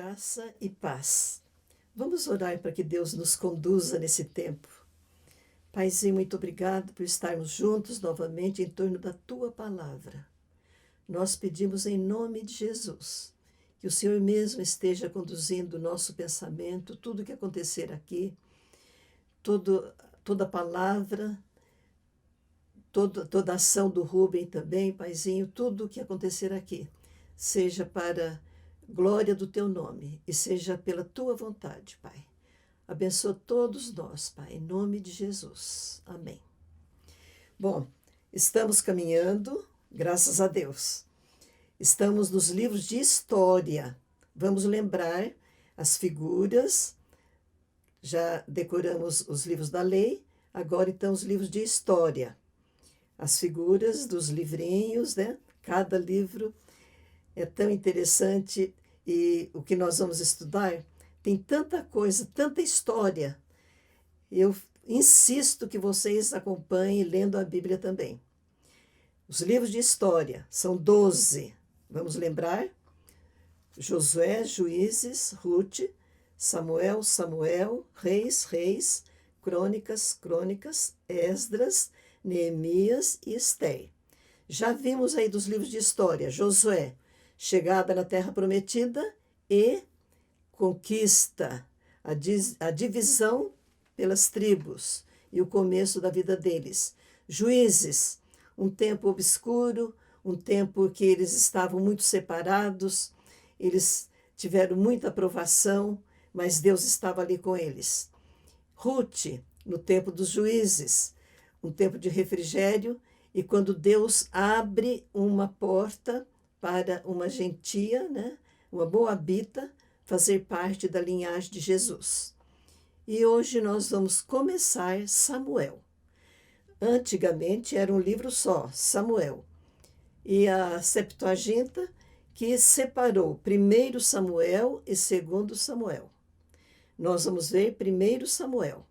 Graça e paz. Vamos orar para que Deus nos conduza nesse tempo. Paizinho, muito obrigado por estarmos juntos novamente em torno da Tua palavra. Nós pedimos em nome de Jesus que o Senhor mesmo esteja conduzindo o nosso pensamento, tudo que acontecer aqui, toda palavra, toda ação do Rubem também, Paizinho, tudo que acontecer aqui, seja para glória do Teu nome e seja pela Tua vontade, Pai. Abençoa todos nós, Pai, em nome de Jesus. Amém. Bom, estamos caminhando, graças a Deus. Estamos nos livros de história. Vamos lembrar as figuras. Já decoramos os livros da lei, agora então os livros de história. As figuras dos livrinhos, né? Cada livro é tão interessante e o que nós vamos estudar tem tanta coisa, tanta história. Eu insisto que vocês acompanhem lendo a Bíblia também. Os livros de história são 12. Vamos lembrar? Josué, Juízes, Ruth, Samuel, Reis, Crônicas, Esdras, Neemias e Ester. Já vimos aí dos livros de história, Josué, chegada na Terra Prometida e conquista, a divisão pelas tribos e o começo da vida deles. Juízes, um tempo obscuro, um tempo que eles estavam muito separados, eles tiveram muita provação, mas Deus estava ali com eles. Ruth, no tempo dos juízes, um tempo de refrigério, e quando Deus abre uma porta para uma gentia, né, uma moabita, fazer parte da linhagem de Jesus. E hoje nós vamos começar Samuel. Antigamente era um livro só, Samuel. E a Septuaginta que separou 1 Samuel e 2 Samuel. Nós vamos ver 1 Samuel.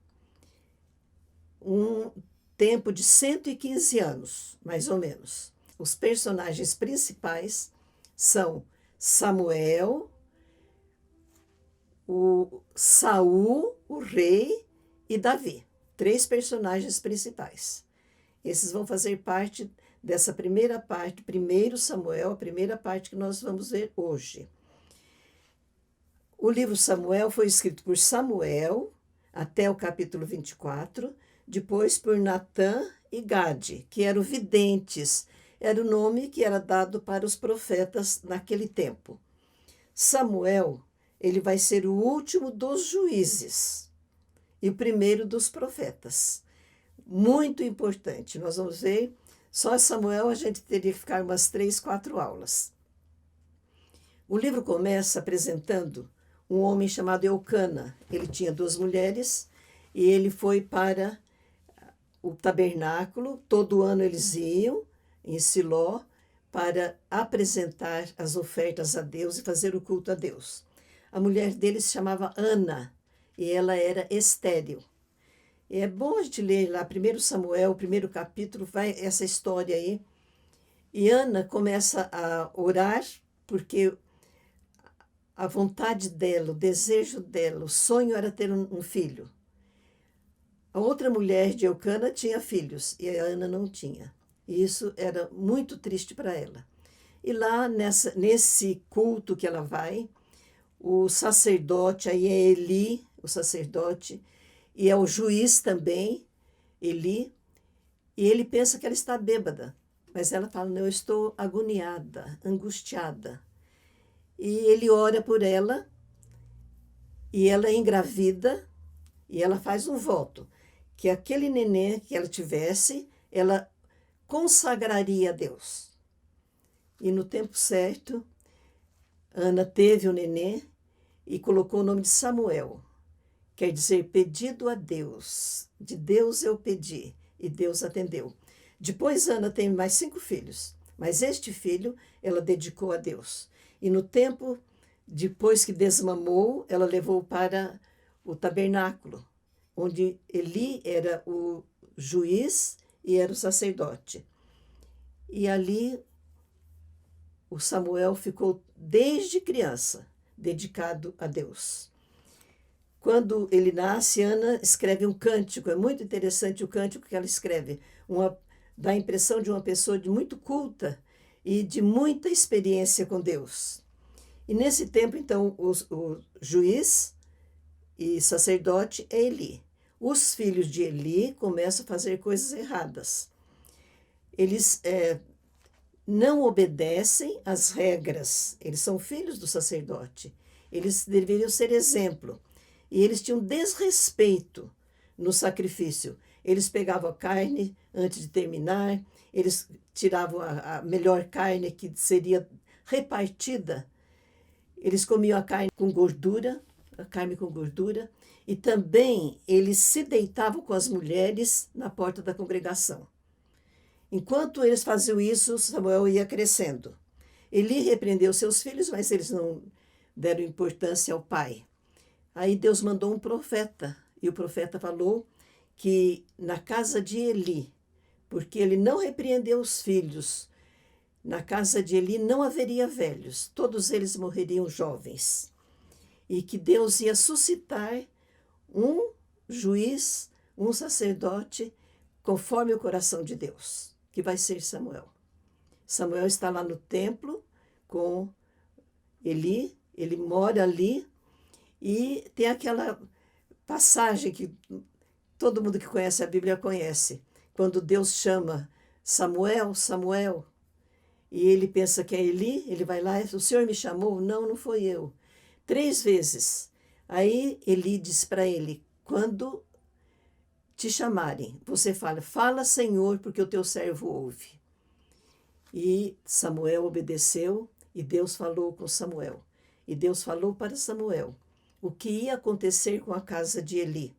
Um tempo de 115 anos, mais ou menos. Os personagens principais são Samuel, o Saul, o rei, e Davi. 3 personagens principais. Esses vão fazer parte dessa primeira parte, 1 Samuel, a primeira parte que nós vamos ver hoje. O livro Samuel foi escrito por Samuel, até o capítulo 24, depois por Natã e Gade, que eram videntes, era o nome que era dado para os profetas naquele tempo. Samuel, ele vai ser o último dos juízes e o primeiro dos profetas. Muito importante, nós vamos ver, só Samuel a gente teria que ficar umas 3, 4 aulas. O livro começa apresentando um homem chamado Eucana. Ele tinha 2 mulheres e ele foi para o tabernáculo, todo ano eles iam em Siló para apresentar as ofertas a Deus e fazer o culto a Deus. A mulher dele se chamava Ana e ela era estéril. E é bom a gente ler lá 1 Samuel, o primeiro capítulo, vai essa história aí. E Ana começa a orar porque a vontade dela, o desejo dela, o sonho era ter um filho. A outra mulher de Eucana tinha filhos e a Ana não tinha. E isso era muito triste para ela. E lá nesse culto que ela vai, o sacerdote, aí é Eli, o sacerdote, e é o juiz também, Eli, e ele pensa que ela está bêbada. Mas ela fala, não, eu estou agoniada, angustiada. E ele ora por ela, e ela é engravida, e ela faz um voto, que aquele neném que ela tivesse, ela consagraria a Deus. E no tempo certo, Ana teve o neném e colocou o nome de Samuel. Quer dizer, pedido a Deus. De Deus eu pedi, e Deus atendeu. Depois Ana tem mais 5 filhos, mas este filho ela dedicou a Deus. E no tempo, depois que desmamou, ela levou para o tabernáculo, onde Eli era o juiz e era o sacerdote. E ali o Samuel ficou desde criança, dedicado a Deus. Quando ele nasce, Ana escreve um cântico. É muito interessante o cântico que ela escreve. Dá a impressão de uma pessoa de muito culta e de muita experiência com Deus. E nesse tempo, então, o juiz e sacerdote é Eli. Os filhos de Eli começam a fazer coisas erradas. Eles não obedecem às regras. Eles são filhos do sacerdote. Eles deveriam ser exemplo. E eles tinham desrespeito no sacrifício. Eles pegavam a carne antes de terminar, eles tiravam a melhor carne que seria repartida. Eles comiam a carne com gordura, e também eles se deitavam com as mulheres na porta da congregação. Enquanto eles faziam isso, Samuel ia crescendo. Eli repreendeu seus filhos, mas eles não deram importância ao pai. Aí Deus mandou um profeta, e o profeta falou que na casa de Eli, porque ele não repreendeu os filhos, na casa de Eli não haveria velhos, todos eles morreriam jovens. E que Deus ia suscitar um juiz, um sacerdote, conforme o coração de Deus, que vai ser Samuel. Samuel está lá no templo com Eli, ele mora ali, e tem aquela passagem que todo mundo que conhece a Bíblia conhece, quando Deus chama Samuel, Samuel, e ele pensa que é Eli, ele vai lá, o Senhor me chamou? Não, não foi eu. 3 vezes. Aí Eli diz para ele, quando te chamarem, você fala Senhor, porque o teu servo ouve. E Samuel obedeceu, e Deus falou com Samuel. E Deus falou para Samuel o que ia acontecer com a casa de Eli.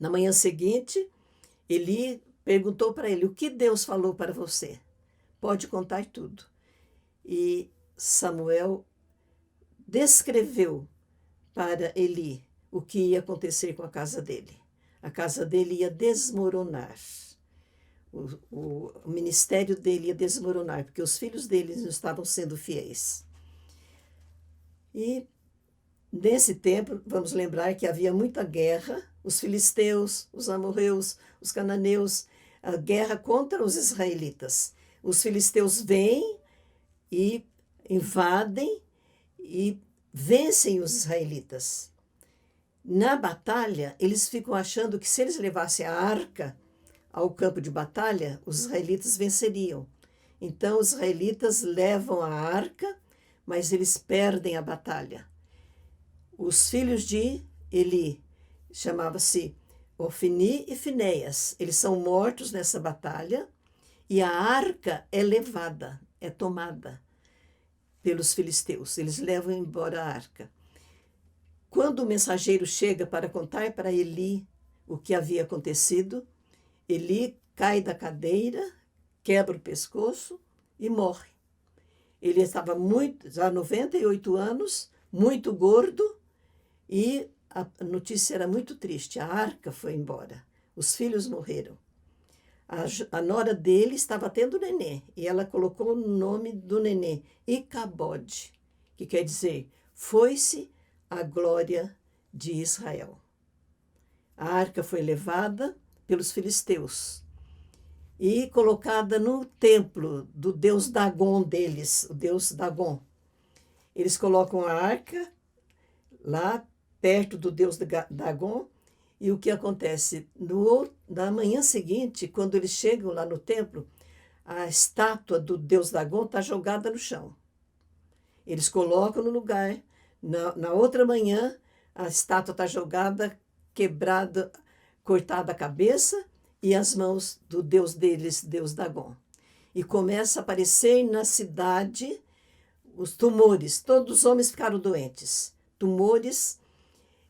Na manhã seguinte, Eli perguntou para ele, o que Deus falou para você? Pode contar tudo. E Samuel descreveu para Eli o que ia acontecer com a casa dele. A casa dele ia desmoronar. O ministério dele ia desmoronar, porque os filhos dele não estavam sendo fiéis. E nesse tempo, vamos lembrar que havia muita guerra, os filisteus, os amorreus, os cananeus, a guerra contra os israelitas. Os filisteus vêm e invadem e vencem os israelitas. Na batalha, eles ficam achando que se eles levassem a arca ao campo de batalha, os israelitas venceriam. Então, os israelitas levam a arca, mas eles perdem a batalha. Os filhos de Eli, chamava-se Ofni e Finéias, eles são mortos nessa batalha e a arca é levada, é tomada pelos filisteus. Eles levam embora a arca. Quando o mensageiro chega para contar para Eli o que havia acontecido, Eli cai da cadeira, quebra o pescoço e morre. Ele estava já 98 anos, muito gordo, e a notícia era muito triste. A arca foi embora, os filhos morreram. A nora dele estava tendo nenê, e ela colocou o nome do nenê, Icabode, que quer dizer, foi-se a glória de Israel. A arca foi levada pelos filisteus e colocada no templo do deus Dagon deles, o deus Dagon. Eles colocam a arca lá perto do deus Dagon, e o que acontece? Na manhã seguinte, quando eles chegam lá no templo, a estátua do deus Dagon está jogada no chão. Eles colocam no lugar. Na outra manhã, a estátua está jogada, quebrada, cortada a cabeça e as mãos do deus deles, deus Dagon. E começa a aparecer na cidade os tumores. Todos os homens ficaram doentes. Tumores.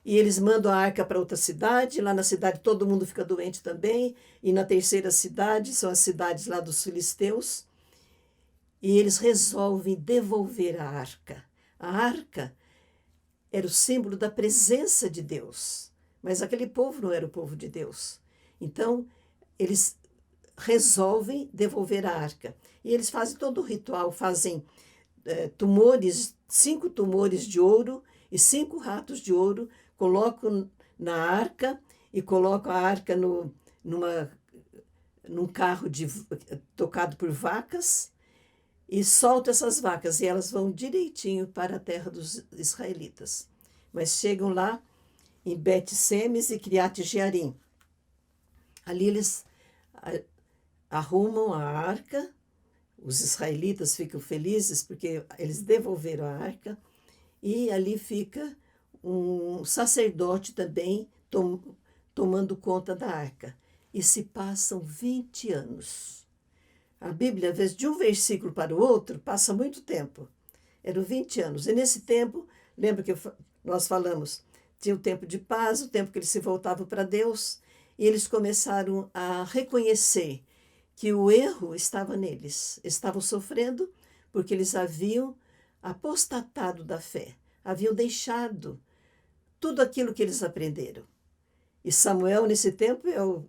E eles mandam a arca para outra cidade. Lá na cidade todo mundo fica doente também. E na terceira cidade, são as cidades lá dos filisteus. E eles resolvem devolver a arca. A arca era o símbolo da presença de Deus. Mas aquele povo não era o povo de Deus. Então, eles resolvem devolver a arca. E eles fazem todo o ritual, fazem tumores, 5 tumores de ouro e 5 ratos de ouro, colocam na arca e colocam a arca num carro tocado por vacas e soltam essas vacas e elas vão direitinho para a terra dos israelitas. Mas chegam lá em Bet-Semes e Criate-Jearim. Ali eles arrumam a arca, os israelitas ficam felizes porque eles devolveram a arca, e ali fica um sacerdote também tomando conta da arca. E se passam 20 anos. A Bíblia, às vezes, de um versículo para o outro, passa muito tempo. Eram 20 anos. E nesse tempo, lembra que nós falamos, tinha o tempo de paz, o tempo que eles se voltavam para Deus, e eles começaram a reconhecer que o erro estava neles. Estavam sofrendo porque eles haviam apostatado da fé, haviam deixado tudo aquilo que eles aprenderam. E Samuel, nesse tempo, é o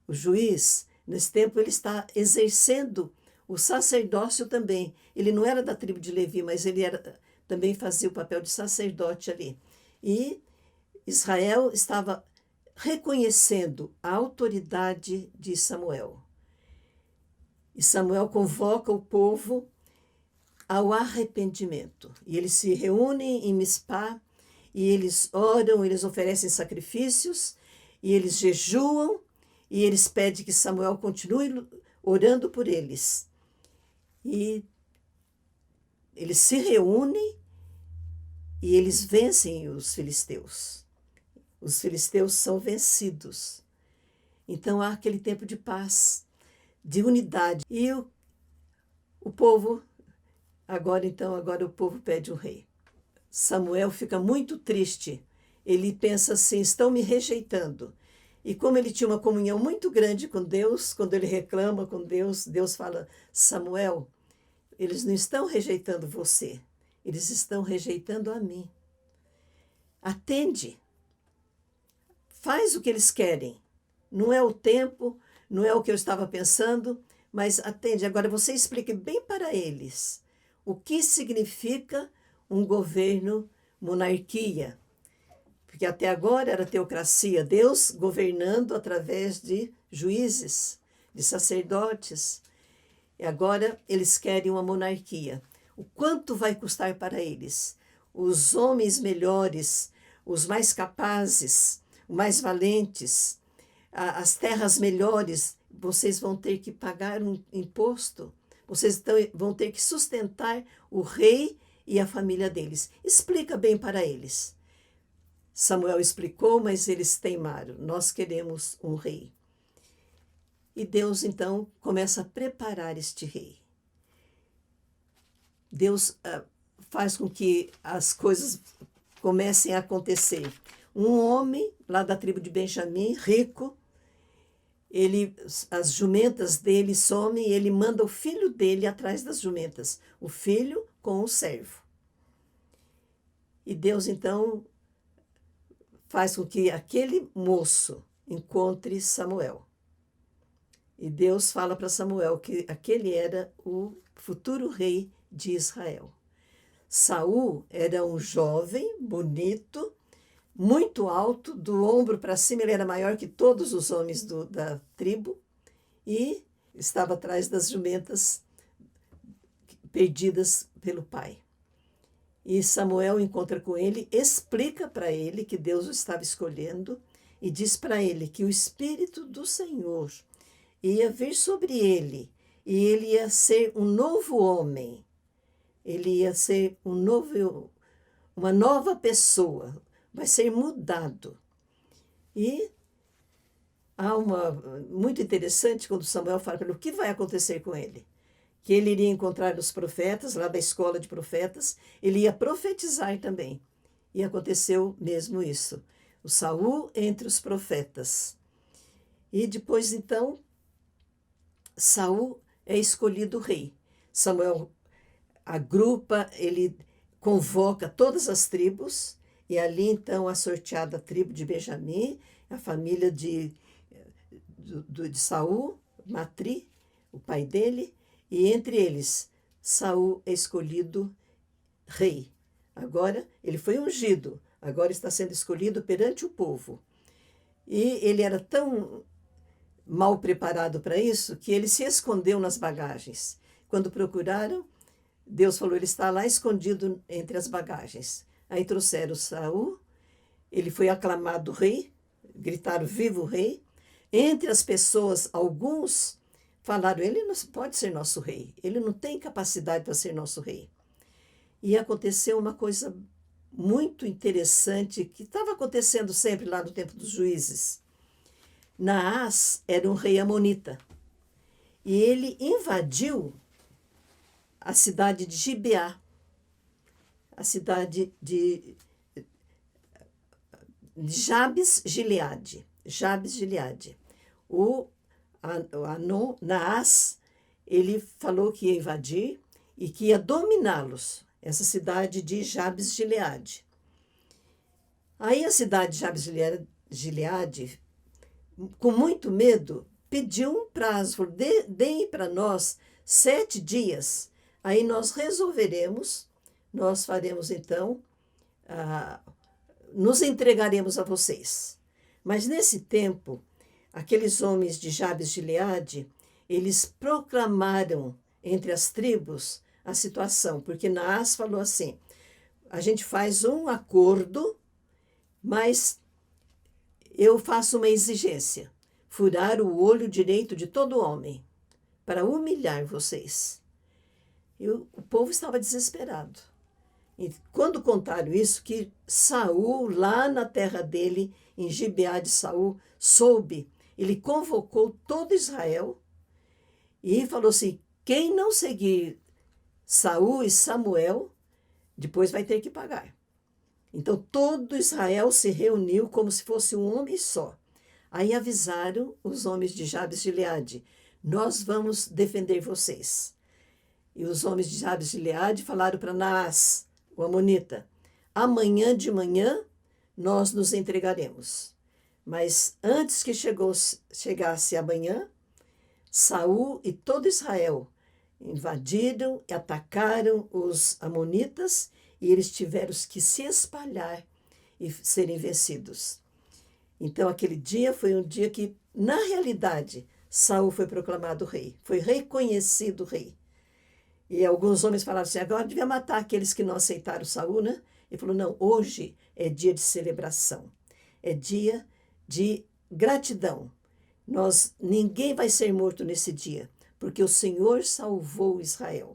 juiz. Nesse tempo, ele está exercendo o sacerdócio também. Ele não era da tribo de Levi, mas ele também fazia o papel de sacerdote ali. E Israel estava reconhecendo a autoridade de Samuel. E Samuel convoca o povo ao arrependimento. E eles se reúnem em Mispá, e eles oram, eles oferecem sacrifícios, e eles jejuam, e eles pedem que Samuel continue orando por eles. E eles se reúnem e eles vencem os filisteus. Os filisteus são vencidos. Então há aquele tempo de paz, de unidade. E o povo, agora o povo pede um rei. Samuel fica muito triste. Ele pensa assim, estão me rejeitando. E como ele tinha uma comunhão muito grande com Deus, quando ele reclama com Deus, Deus fala, Samuel, eles não estão rejeitando você, eles estão rejeitando a mim. Atende. Faz o que eles querem. Não é o tempo, não é o que eu estava pensando, mas atende. Agora você explique bem para eles o que significa um governo monarquia. Porque até agora era teocracia, Deus governando através de juízes, de sacerdotes. E agora eles querem uma monarquia. O quanto vai custar para eles? Os homens melhores, os mais capazes, os mais valentes, as terras melhores, vocês vão ter que pagar um imposto. Vocês vão ter que sustentar o rei e a família deles. Explica bem para eles. Samuel explicou, mas eles teimaram. Nós queremos um rei. E Deus, então, começa a preparar este rei. Deus faz com que as coisas comecem a acontecer. Um homem, lá da tribo de Benjamim, rico, as jumentas dele somem e ele manda o filho dele atrás das jumentas. O filho com o servo. E Deus, então, faz com que aquele moço encontre Samuel. E Deus fala para Samuel que aquele era o futuro rei de Israel. Saul era um jovem, bonito, muito alto, do ombro para cima, ele era maior que todos os homens da tribo, e estava atrás das jumentas perdidas pelo pai. E Samuel encontra com ele, explica para ele que Deus o estava escolhendo e diz para ele que o Espírito do Senhor ia vir sobre ele e ele ia ser um novo homem. Ele ia ser uma nova pessoa, vai ser mudado. E há muito interessante quando Samuel fala para ele o que vai acontecer com ele. Que ele iria encontrar os profetas, lá da escola de profetas, ele ia profetizar também. E aconteceu mesmo isso. O Saul entre os profetas. E depois, então, Saul é escolhido rei. Samuel agrupa, ele convoca todas as tribos, e ali, então, a sorteada tribo de Benjamim, a família de Saul, Matri, o pai dele, e entre eles, Saul é escolhido rei. Agora ele foi ungido, agora está sendo escolhido perante o povo. E ele era tão mal preparado para isso que ele se escondeu nas bagagens. Quando procuraram, Deus falou, ele está lá escondido entre as bagagens. Aí trouxeram Saul, ele foi aclamado rei, gritaram, viva o rei. Entre as pessoas, alguns falaram, ele não pode ser nosso rei, ele não tem capacidade para ser nosso rei. E aconteceu uma coisa muito interessante, que estava acontecendo sempre lá no tempo dos juízes. Naás era um rei amonita, e ele invadiu a cidade de Gibeá, a cidade de Jabes-Gileade. Jabes-Gileade. Naás, ele falou que ia invadir e que ia dominá-los, essa cidade de Jabes-Gileade. Aí a cidade de Jabes-Gileade, com muito medo, pediu um prazo, falou, deem para nós 7 dias, aí nós resolveremos, nós faremos então, nos entregaremos a vocês. Mas nesse tempo, aqueles homens de Jabes-Gileade, eles proclamaram entre as tribos a situação, porque Naás falou assim, a gente faz um acordo, mas eu faço uma exigência, furar o olho direito de todo homem, para humilhar vocês. E o povo estava desesperado. E quando contaram isso, que Saul, lá na terra dele, em Gibeá de Saul, soube, ele convocou todo Israel e falou assim, quem não seguir Saul e Samuel, depois vai ter que pagar. Então todo Israel se reuniu como se fosse um homem só. Aí avisaram os homens de Jabes-Gileade, nós vamos defender vocês. E os homens de Jabes-Gileade falaram para Naás, o amonita, amanhã de manhã nós nos entregaremos. Mas antes que chegasse amanhã, Saul e todo Israel invadiram e atacaram os amonitas e eles tiveram que se espalhar e serem vencidos. Então aquele dia foi um dia que, na realidade, Saul foi proclamado rei, foi reconhecido rei. E alguns homens falaram assim, agora devia matar aqueles que não aceitaram Saul, né? Ele falou, não, hoje é dia de celebração, é dia de gratidão. Ninguém vai ser morto nesse dia, porque o Senhor salvou Israel.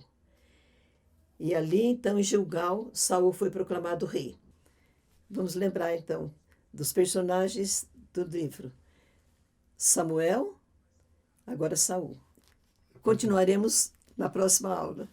E ali, então, em Gilgal, Saul foi proclamado rei. Vamos lembrar, então, dos personagens do livro. Samuel, agora Saul. Continuaremos na próxima aula.